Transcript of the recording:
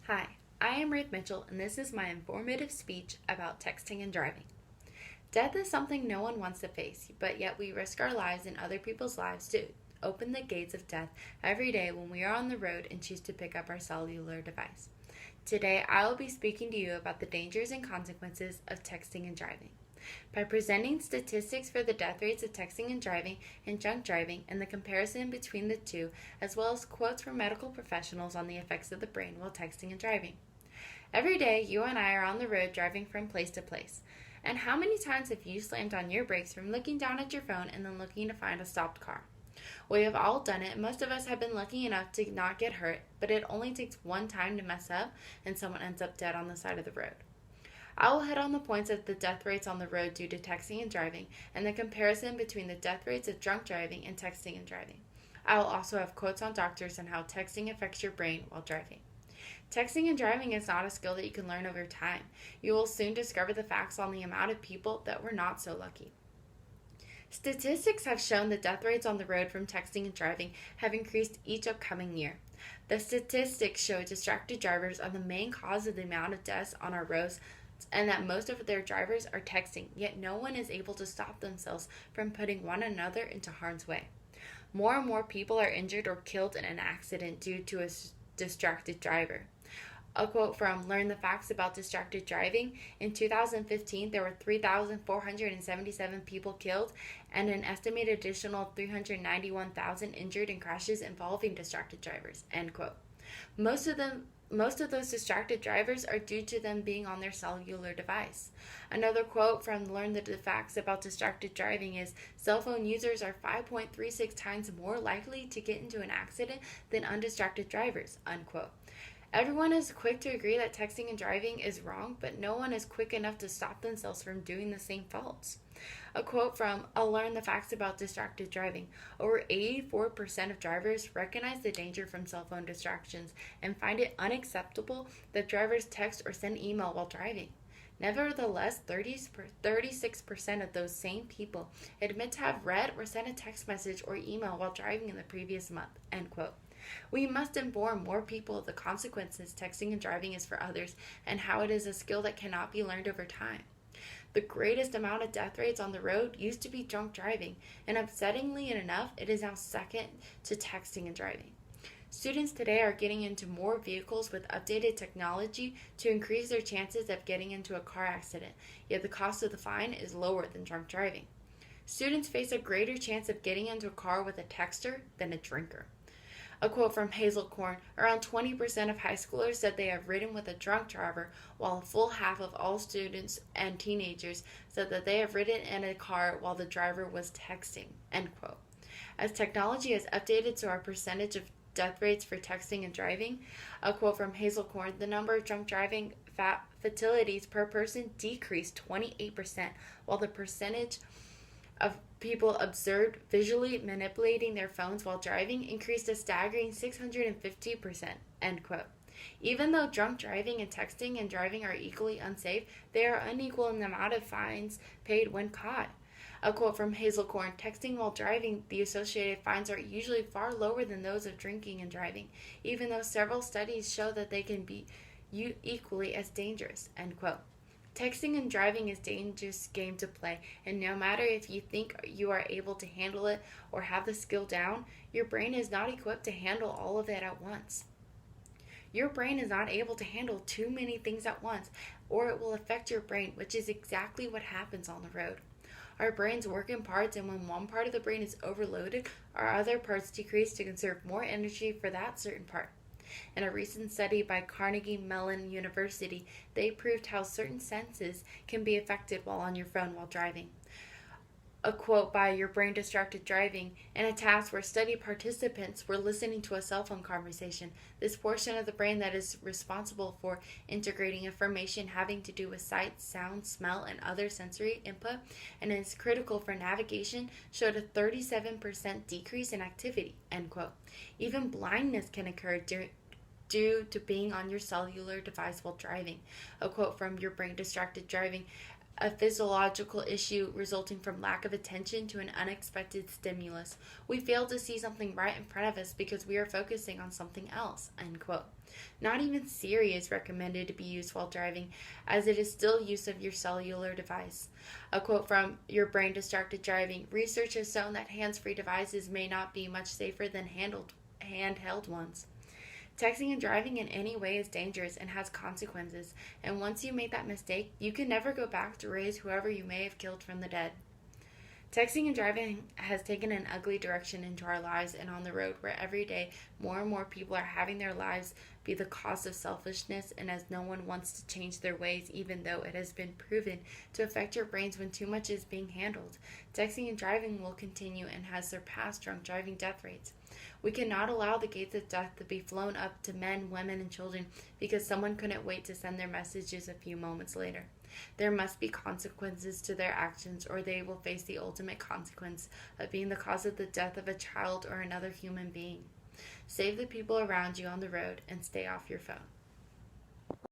Hi, I am Ruth Mitchell, and this is my informative speech about texting and driving. Death is something no one wants to face, but yet we risk our lives and other people's lives to open the gates of death every day when we are on the road and choose to pick up our cellular device. Today, I will be speaking to you about the dangers and consequences of texting and driving. By presenting statistics for the death rates of texting and driving and drunk driving and the comparison between the two, as well as quotes from medical professionals on the effects of the brain while texting and driving. Every day, you and I are on the road driving from place to place. And how many times have you slammed on your brakes from looking down at your phone and then looking to find a stopped car? We have all done it. Most of us have been lucky enough to not get hurt, but it only takes one time to mess up and someone ends up dead on the side of the road. I will hit on the points of the death rates on the road due to texting and driving and the comparison between the death rates of drunk driving and texting and driving. I will also have quotes on doctors and how texting affects your brain while driving. Texting and driving is not a skill that you can learn over time. You will soon discover the facts on the amount of people that were not so lucky. Statistics have shown the death rates on the road from texting and driving have increased each upcoming year. The statistics show distracted drivers are the main cause of the amount of deaths on our roads, and that most of their drivers are texting, yet no one is able to stop themselves from putting one another into harm's way. More and more people are injured or killed in an accident due to a distracted driver. A quote from Learn the Facts About Distracted Driving: in 2015, there were 3,477 people killed and an estimated additional 391,000 injured in crashes involving distracted drivers. End quote. Most of those distracted drivers are due to them being on their cellular device. Another quote from Learn the Facts About Distracted Driving is, cell phone users are 5.36 times more likely to get into an accident than undistracted drivers, unquote. Everyone is quick to agree that texting and driving is wrong, but no one is quick enough to stop themselves from doing the same faults. A quote from Learn the Facts About Distracted Driving: over 84% of drivers recognize the danger from cell phone distractions and find it unacceptable that drivers text or send email while driving. Nevertheless, 36% of those same people admit to have read or sent a text message or email while driving in the previous month. End quote. We must inform more people of the consequences texting and driving is for others and how it is a skill that cannot be learned over time. The greatest amount of death rates on the road used to be drunk driving, and upsettingly enough, it is now second to texting and driving. Students today are getting into more vehicles with updated technology to increase their chances of getting into a car accident, yet the cost of the fine is lower than drunk driving. Students face a greater chance of getting into a car with a texter than a drinker. A quote from Hazel Korn: around 20% of high schoolers said they have ridden with a drunk driver, while a full half of all students and teenagers said that they have ridden in a car while the driver was texting. End quote. As technology has updated so our percentage of death rates for texting and driving, a quote from Hazel Korn: the number of drunk driving fatalities per person decreased 28%, while the percentage of people observed visually manipulating their phones while driving increased a staggering 650%, end quote. Even though drunk driving and texting and driving are equally unsafe, they are unequal in the amount of fines paid when caught. A quote from Hazel Korn: texting while driving, the associated fines are usually far lower than those of drinking and driving, even though several studies show that they can be equally as dangerous, end quote. Texting and driving is a dangerous game to play, and no matter if you think you are able to handle it or have the skill down, your brain is not equipped to handle all of it at once. Your brain is not able to handle too many things at once, or it will affect your brain, which is exactly what happens on the road. Our brains work in parts, and when one part of the brain is overloaded, our other parts decrease to conserve more energy for that certain part. In a recent study by Carnegie Mellon University, they proved how certain senses can be affected while on your phone while driving. A quote by Your Brain Distracted Driving: in a task where study participants were listening to a cell phone conversation, this portion of the brain that is responsible for integrating information having to do with sight, sound, smell, and other sensory input, and is critical for navigation, showed a 37% decrease in activity, end quote. Even blindness can occur due to being on your cellular device while driving. A quote from Your Brain Distracted Driving: a physiological issue resulting from lack of attention to an unexpected stimulus. We fail to see something right in front of us because we are focusing on something else, end quote. Not even Siri is recommended to be used while driving, as it is still use of your cellular device. A quote from Your Brain Distracted Driving: research has shown that hands-free devices may not be much safer than handheld ones. Texting and driving in any way is dangerous and has consequences, and once you make that mistake, you can never go back to raise whoever you may have killed from the dead. Texting and driving has taken an ugly direction into our lives and on the road, where every day more and more people are having their lives be the cause of selfishness, and as no one wants to change their ways, even though it has been proven to affect your brains when too much is being handled. Texting and driving will continue and has surpassed drunk driving death rates. We cannot allow the gates of death to be flown up to men, women, and children because someone couldn't wait to send their messages a few moments later. There must be consequences to their actions, or they will face the ultimate consequence of being the cause of the death of a child or another human being. Save the people around you on the road and stay off your phone.